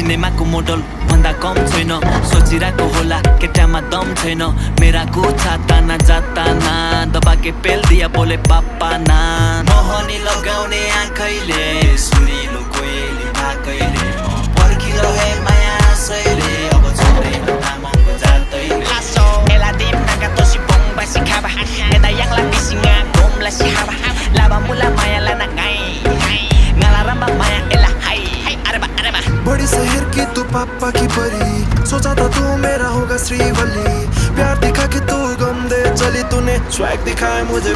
सिनेमाको model भन्दा कम छैन सोचिरहेको होला केटामा दम छैन मेरा गुच्छा ताना जाता ना दबा के पेल दिया बोले पापा ना मोहनी लगाउने आँखैले सुनिलो कोइली भाकैले पर्खिलो हे माया सैले अब छोड्दैन तामाङको जातैले Lasso, ela dim naga tosi bong basi kaba eda yang la bisinga gom la si haba laba mula maya la na ngai ngala ramba maya ela hai areba बड़ी शहर की तू पापा की परी सोचा था तू मेरा होगा श्रीवल्ली प्यार दिखा के तू गम दे चली तूने स्वैग दिखाए मुझे